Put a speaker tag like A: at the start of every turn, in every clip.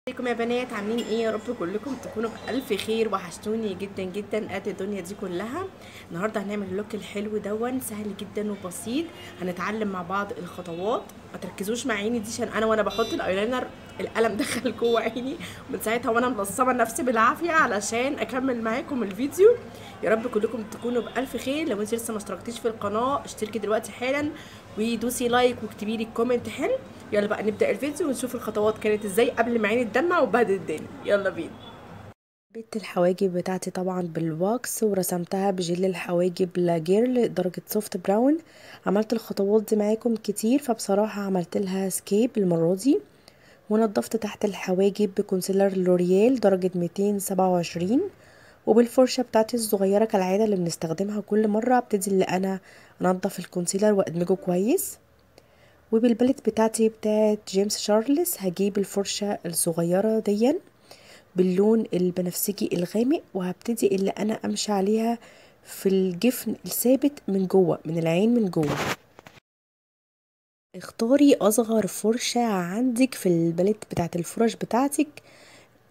A: ازيكم يا بنات؟ عاملين ايه؟ يا رب كلكم تكونوا بألف خير. وحشتوني جدا جدا قد الدنيا دي كلها. النهارده هنعمل اللوك الحلو دون، سهل جدا وبسيط. هنتعلم مع بعض الخطوات. ما تركزوش مع عيني دي عشان وانا بحط الايلاينر القلم دخل جوه عيني، ومن ساعتها وانا منصبه نفسي بالعافيه علشان اكمل معاكم الفيديو. يا رب كلكم تكونوا بألف خير. لو انت لسه ما اشتركتيش في القناه اشتركي دلوقتي حالا، ودوسي لايك واكتبي لي كومنت حلو. يلا بقى نبدأ الفيديو ونشوف الخطوات كانت ازاي قبل ما عيني تدمع وبهدل الدنيا. يلا بينا. بيت الحواجب بتاعتي طبعا بالواكس، ورسمتها بجل الحواجب لاجيرل درجة سوفت براون. عملت الخطوات دي معاكم كتير، فبصراحة عملت لها سكيب المرة دي. ونضفت تحت الحواجب بكونسيلر لوريال درجة 227. وبالفرشة بتاعتي الصغيرة كالعادة اللي بنستخدمها كل مرة، ابتدي اللي انا انضف الكونسيلر وادمجه كويس. وبالبلت بتاعتي بتاعت جيمس شارلز هجيب الفرشة الصغيرة دي باللون البنفسجي الغامق، وهبتدي اللي انا امشي عليها في الجفن الثابت من جوه، من العين من جوه. اختاري اصغر فرشة عندك في البلت بتاعت الفرش بتاعتك،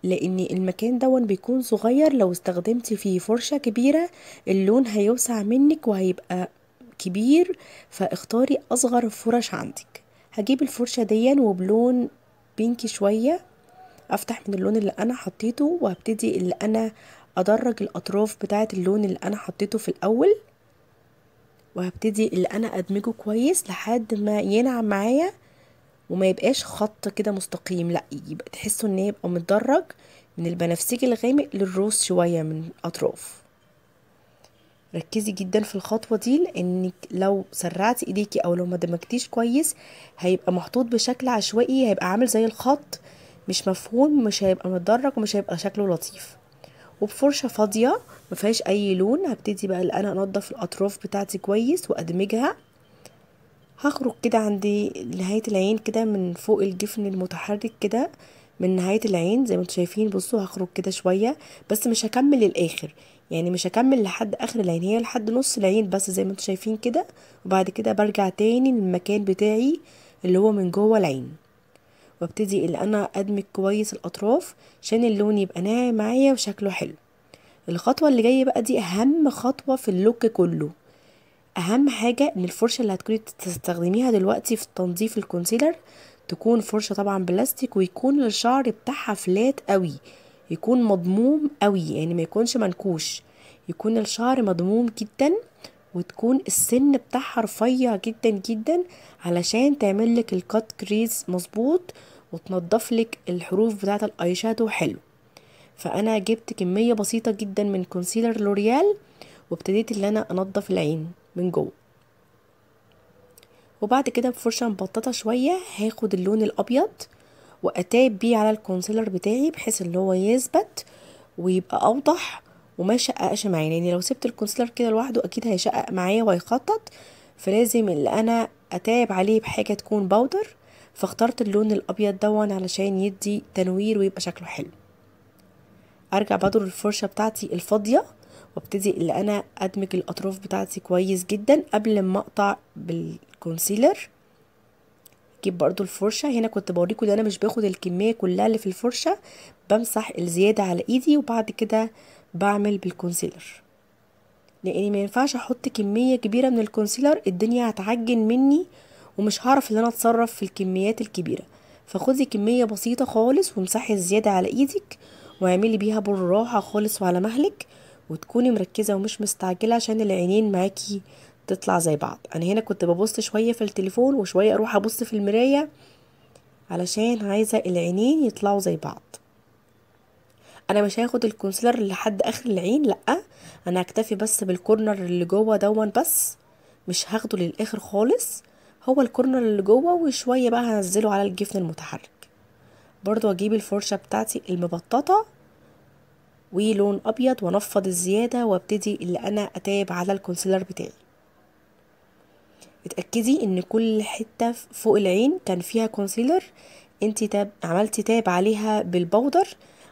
A: لان المكان دون بيكون صغير. لو استخدمتي فيه فرشة كبيرة اللون هيوسع منك وهيبقى كبير، فاختاري اصغر فرش عندك. هجيب الفرشة دي وبلون بينكي شوية، افتح من اللون اللي انا حطيته وهبتدي اللي انا ادرج الاطراف بتاعه اللون اللي انا حطيته في الاول، وهبتدي اللي انا ادمجه كويس لحد ما ينعم معايا وما يبقاش خط كده مستقيم، لا يبقى تحسوا ان يبقى متدرج من البنفسجي الغامق للروز شويه من الاطراف. ركزي جدا في الخطوه دي، لانك لو سرعتي ايديكي او لو ما دمجتيش كويس هيبقى محطوط بشكل عشوائي، هيبقى عامل زي الخط مش مفهوم، مش هيبقى متدرج ومش هيبقى شكله لطيف. وبفرشه فاضيه ما فيهاش اي لون هبتدي بقى اللي انا انضف الاطراف بتاعتي كويس وادمجها. هخرج كده عند نهايه العين كده من فوق الجفن المتحرك كده، من نهايه العين زي ما انتم شايفين. بصوا هخرج كده شويه بس مش هكمل للاخر، يعني مش هكمل لحد اخر العين، هي لحد نص العين بس زي ما انتم شايفين كده. وبعد كده برجع تاني للمكان بتاعي اللي هو من جوه العين، وابتدي اللي انا ادمج كويس الاطراف عشان اللون يبقى ناعم معايا وشكله حلو. الخطوه اللي جايه بقى دي اهم خطوه في اللوك كله. اهم حاجه ان الفرشه اللي هتكوني تستخدميها دلوقتي في تنظيف الكونسيلر تكون فرشه طبعا بلاستيك، ويكون الشعر بتاعها فلات قوي، يكون مضموم قوي، يعني ما يكونش منكوش، يكون الشعر مضموم جدا، وتكون السن بتاعها رفيع جدا جدا علشان تعمل لك الكات كريز مظبوط وتنضف لك الحروف بتاعه الاي شادو حلو. فانا جبت كميه بسيطه جدا من كونسيلر لوريال وابتديت اللي انا انضف العين من جوه. وبعد كده بفرشه مبططه شويه هاخد اللون الابيض واتاب بيه على الكونسيلر بتاعي بحيث ان هو يثبت ويبقى اوضح وما يشققش معايا، يعني لو سبت الكونسيلر كده لوحده اكيد هيشقق معايا وهيخطط، فلازم اللي انا اتاب عليه بحاجه تكون باودر. فاخترت اللون الابيض دون علشان يدي تنوير ويبقى شكله حلو. ارجع بدور الفرشه بتاعتي الفاضيه وابتدي اللي انا ادمج الاطراف بتاعتي كويس جدا قبل ما اقطع بالكونسيلر. اجيب برضو الفرشه، هنا كنت بوريكم ان انا مش باخد الكميه كلها اللي في الفرشه، بمسح الزياده على ايدي وبعد كده بعمل بالكونسيلر، لاني ما ينفعش احط كميه كبيره من الكونسيلر، الدنيا هتعجن مني ومش هعرف ان انا اتصرف في الكميات الكبيره. فخدي كميه بسيطه خالص وامسحي الزياده على ايدك واعملي بيها بالراحه خالص وعلى مهلك، وتكوني مركزه ومش مستعجله عشان العينين معاكي تطلع زي بعض. انا هنا كنت ببص شويه في التليفون وشويه اروح ابص في المرايه علشان عايزه العينين يطلعوا زي بعض. انا مش هاخد الكونسيلر لحد اخر العين، لا، انا هكتفي بس بالكورنر اللي جوه دون بس، مش هاخده للاخر خالص، هو الكورنر اللي جوه وشويه بقى هنزله على الجفن المتحرك. برضو اجيب الفرشه بتاعتي المبططه ولون ابيض وانفض الزياده وابتدي اللي انا اتاب على الكونسيلر بتاعي. اتاكدي ان كل حته فوق العين كان فيها كونسيلر انتي عملتي تاب عليها بالبودر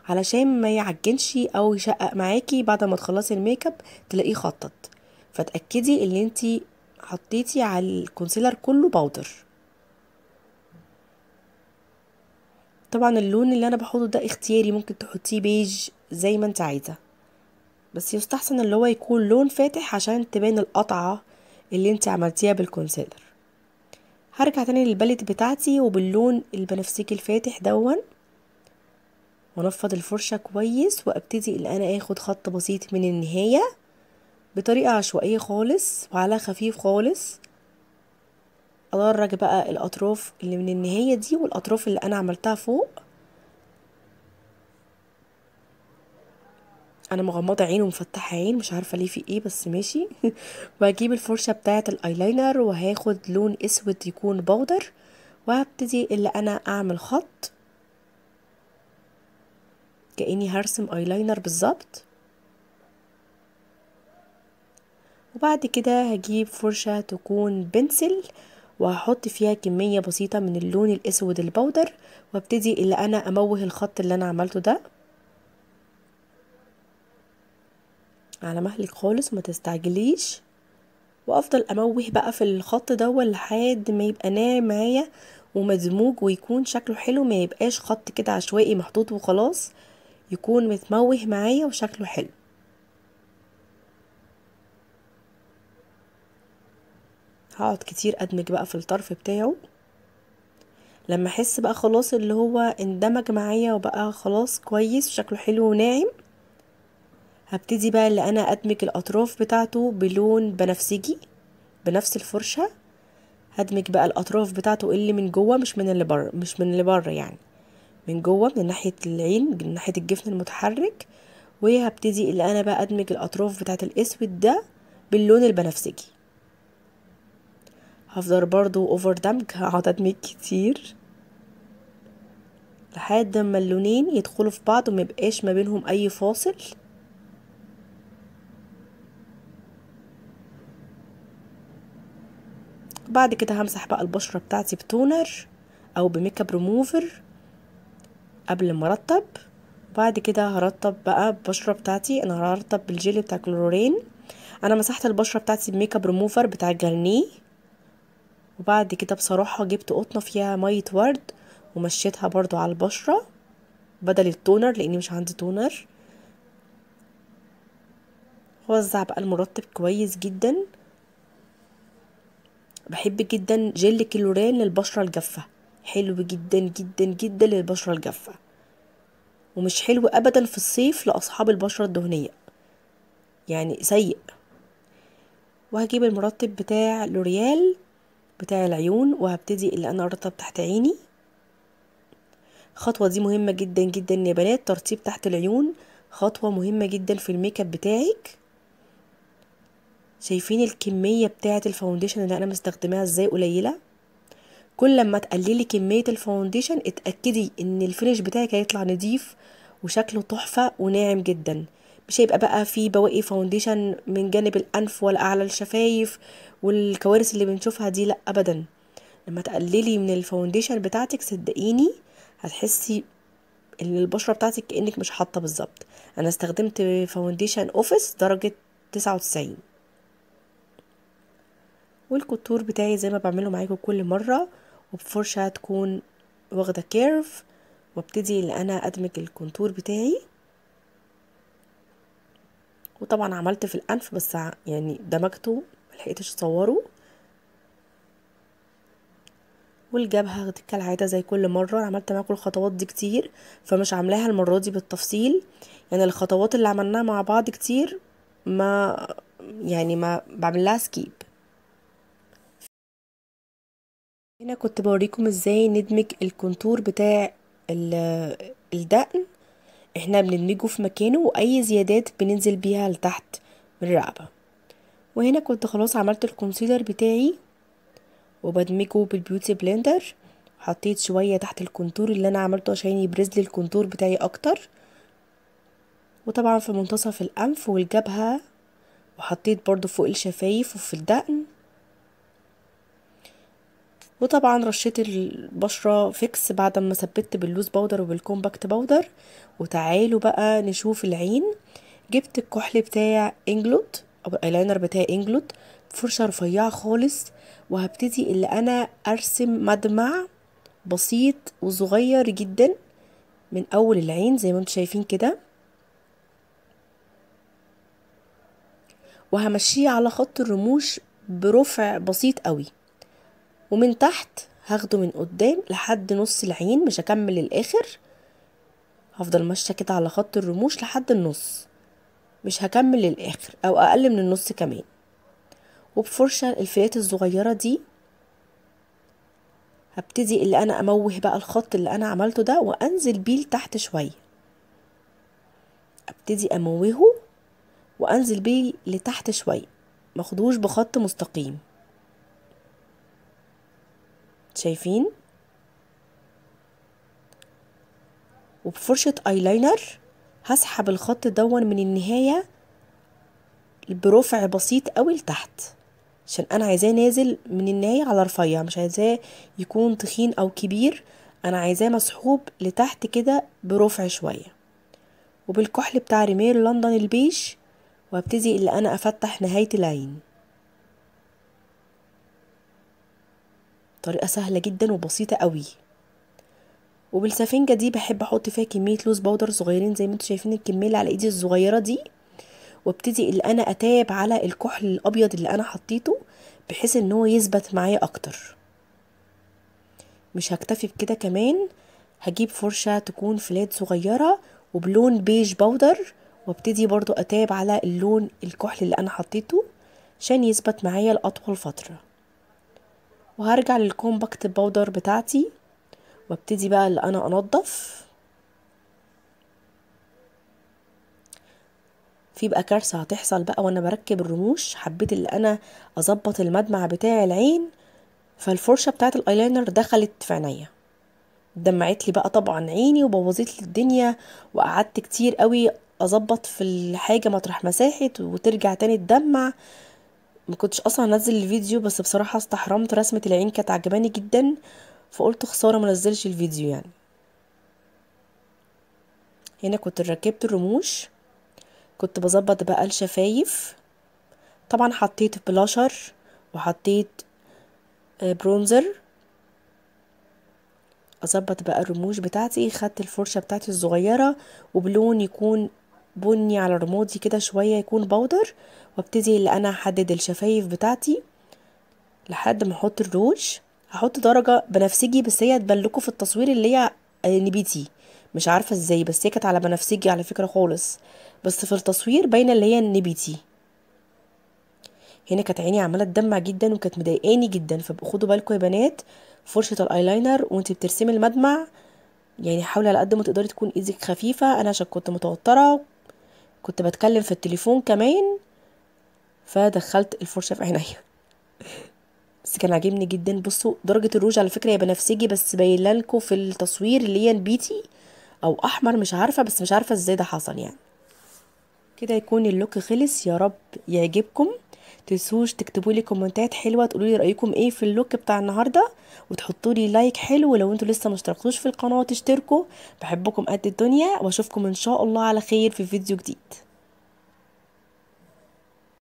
A: علشان ما يعجنش او يشقق معاكي بعد ما تخلصي الميك اب تلاقيه خطط. فتاكدي ان انتي حطيتي على الكونسيلر كله بودر. طبعا اللون اللي انا بحطه ده اختياري، ممكن تحطيه بيج زي ما انت عايزه، بس يستحسن اللي هو يكون لون فاتح عشان تبان القطعه اللي انت عملتيها بالكونسيلر. هرجع تاني للباليت بتاعتي وباللون البنفسجي الفاتح دون، وانفض الفرشة كويس، وابتدي ان انا اخد خط بسيط من النهاية بطريقة عشوائية خالص وعلى خفيف خالص. ادرج بقى الاطراف اللي من النهاية دي والاطراف اللي انا عملتها فوق. انا مغمضة عين ومفتحة عين، مش عارفة ليه في ايه بس ماشي. وهجيب الفرشة بتاعة الايلاينر وهاخد لون اسود يكون بودر، وهبتدي اللي انا اعمل خط كأني هرسم ايلاينر بالظبط. وبعد كده هجيب فرشة تكون بنسل وهحط فيها كمية بسيطة من اللون الاسود البودر، وابتدي اللي انا اموه الخط اللي انا عملته ده على مهلك خالص، ما تستعجليش. وافضل اموه بقى في الخط ده لحد ما يبقى ناعم معايا ومدموج ويكون شكله حلو، ما يبقاش خط كده عشوائي محطوط وخلاص، يكون متموه معايا وشكله حلو. هقعد كتير ادمج بقى في الطرف بتاعه، لما احس بقى خلاص اللي هو اندمج معايا وبقى خلاص كويس وشكله حلو وناعم، هبتدي بقى اللي انا ادمج الاطراف بتاعته بلون بنفسجي بنفس الفرشة. هدمج بقى الاطراف بتاعته اللي من جوه مش من اللي بره، مش من اللي بره يعني، من جوه من ناحية العين من ناحية الجفن المتحرك. وهبتدي اللي انا بقى ادمج الاطراف بتاعت الاسود ده باللون البنفسجي. هفضل برضو اوفر دمج، هقعد ادمج كتير لحد ما اللونين يدخلوا في بعض وميبقاش ما بينهم اي فاصل. بعد كده همسح بقى البشرة بتاعتي بتونر او بميك اب ريموفر قبل ما ارطب. بعد كده هرطب بقى البشرة بتاعتي، انا هرطب بالجيل بتاع كلورين. انا مسحت البشرة بتاعتي بميك اب ريموفر بتاع جارنيه، وبعد كده بصراحة جبت قطنة فيها مية ورد ومشيتها برضو على البشرة بدل التونر لاني مش عندي تونر. وزع بقى المرطب كويس جدا. بحب جدا جل كلورين للبشرة الجافة، حلو جدا جدا جدا للبشرة الجافة، ومش حلو ابدا في الصيف لاصحاب البشرة الدهنية، يعني سيء. وهجيب المرطب بتاع لوريال بتاع العيون وهبتدي اللي انا ارطب تحت عيني. الخطوة دي مهمة جدا جدا يا بنات، ترطيب تحت العيون خطوة مهمة جدا في الميك اب بتاعك. شايفين الكمية بتاعة الفاونديشن اللي انا مستخدماها ازاي قليلة؟ كل لما تقللي كمية الفاونديشن اتأكدي ان الفينش بتاعك هيطلع نضيف وشكله تحفة وناعم جدا، مش هيبقى بقى فيه بواقي فاونديشن من جانب الانف ولا اعلى الشفايف والكوارث اللي بنشوفها دي، لا ابدا. لما تقللي من الفاونديشن بتاعتك صدقيني هتحسي ان البشرة بتاعتك كأنك مش حاطة بالظبط. انا استخدمت فاونديشن اوفيس درجة 99، والكونتور بتاعي زي ما بعمله معاكم كل مرة وبفرشة تكون واخدة كيرف، وابتدي ان انا ادمج الكونتور بتاعي. وطبعا عملت في الانف بس يعني دمجته ملحقتش اصوره. والجبهة كالعادة زي كل مرة، أنا عملت معاكم الخطوات دي كتير فمش عاملاها المرة دي بالتفصيل، يعني الخطوات اللي عملناها مع بعض كتير ما يعني ما بعملها سكيب. هنا كنت بوريكم ازاي ندمج الكونتور بتاع الدقن، احنا بندمجه في مكانه واي زيادات بننزل بيها لتحت من الرقبة. وهنا كنت خلاص عملت الكونسيلر بتاعي وبدمجه بالبيوتي بلندر، حطيت شوية تحت الكونتور اللي انا عملته عشان يبرز لي الكونتور بتاعي اكتر، وطبعا في منتصف الانف والجبهة، وحطيت برضو فوق الشفايف وفي الدقن. وطبعا رشيت البشرة فيكس بعد ما ثبت باللوز باودر وبالكومباكت باودر. وتعالوا بقى نشوف العين. جبت الكحل بتاع انجلوت او الايلاينر بتاع انجلوت فرشة رفيعة خالص، وهبتدي اللي انا ارسم مدمع بسيط وصغير جدا من اول العين زي ما انتم شايفين كده، وهمشيه على خط الرموش برفع بسيط قوي، ومن تحت هاخده من قدام لحد نص العين، مش هكمل للاخر، هفضل ماشيه كده على خط الرموش لحد النص، مش هكمل للاخر او اقل من النص كمان. وبفرشه الفلات الصغيره دي هبتدي اللي انا اموه بقى الخط اللي انا عملته ده وانزل بيه لتحت شويه، ابتدي اموهه وانزل بيه لتحت شويه، ماخدوش بخط مستقيم. شايفين؟ وبفرشه ايلاينر هسحب الخط دون من النهايه برفع بسيط قوي لتحت، عشان انا عايزاه نازل من النهايه على رفيع، مش عايزاه يكون تخين او كبير، انا عايزاه مسحوب لتحت كده برفع شويه. وبالكحل بتاع ريمير لندن البيج وابتدي اللي انا افتح نهايه العين. طريقه سهله جدا وبسيطه قوي. وبالسفنجه دي بحب احط فيها كميه لوز باودر صغيرين زي ما انتم شايفين الكميه اللي على ايدي الصغيره دي، وابتدي اللي انا اتاب على الكحل الابيض اللي انا حطيته بحيث ان هو يثبت معايا اكتر. مش هكتفي بكده كمان، هجيب فرشة تكون فلات صغيرة وبلون بيج باودر، وابتدي برضو اتاب على اللون الكحل اللي انا حطيته عشان يثبت معايا لأطول فترة. وهرجع للكومباكت باودر بتاعتي وابتدي بقى اللي انا انضف. في بقى كارثة هتحصل بقى وانا بركب الرموش، حبيت اللي انا اظبط المدمع بتاع العين، فالفرشة بتاعت الايلاينر دخلت في عينيا، دمعت لي بقى طبعا عيني وبوظت لي الدنيا، وقعدت كتير قوي اظبط في الحاجه مطرح مساحت وترجع تاني تدمع. ما كنتش اصلا انزل الفيديو، بس بصراحه استحرمت، رسمه العين كانت عجباني جدا فقلت خساره ما نزلش الفيديو يعني. هنا كنت ركبت الرموش، كنت بظبط بقى الشفايف، طبعا حطيت بلاشر وحطيت برونزر. اظبط بقى الرموش بتاعتي، خدت الفرشه بتاعتي الصغيره وبلون يكون بني على رمادي كده شويه يكون باودر، وابتدي اللي انا احدد الشفايف بتاعتي لحد ما احط الروج. هحط درجه بنفسجي، بس هي تبان لكم في التصوير اللي هي نبيتي، مش عارفه ازاي، بس هي كانت على بنفسجي على فكره خالص، بس في التصوير باينه اللي هي النبيتي. هنا كانت عيني عماله تدمع جدا وكانت مضايقاني جدا، فبقوا خدوا بالكم يا بنات فرشه الايلاينر وانت بترسمي المدمع، يعني حاولي على قد ما تقدري تكون ايدك خفيفة. انا عشان كنت متوترة كنت بتكلم في التليفون كمان فدخلت الفرشة في عينيا بس كان عاجبني جدا. بصوا درجة الروج على فكرة هي بنفسجي، بس باينه لكم في التصوير اللي هي نبيتي او احمر، مش عارفة، بس مش عارفة ازاي ده حصل يعني. كده يكون اللوك خلص، يا رب يعجبكم. تنسوش تكتبوا لي كومنتات حلوه تقولوا لي رايكم ايه في اللوك بتاع النهارده، وتحطوا لي لايك حلو، ولو انتوا لسه مشتركتوش في القناه تشتركوا. بحبكم قد الدنيا، واشوفكم ان شاء الله على خير في فيديو جديد.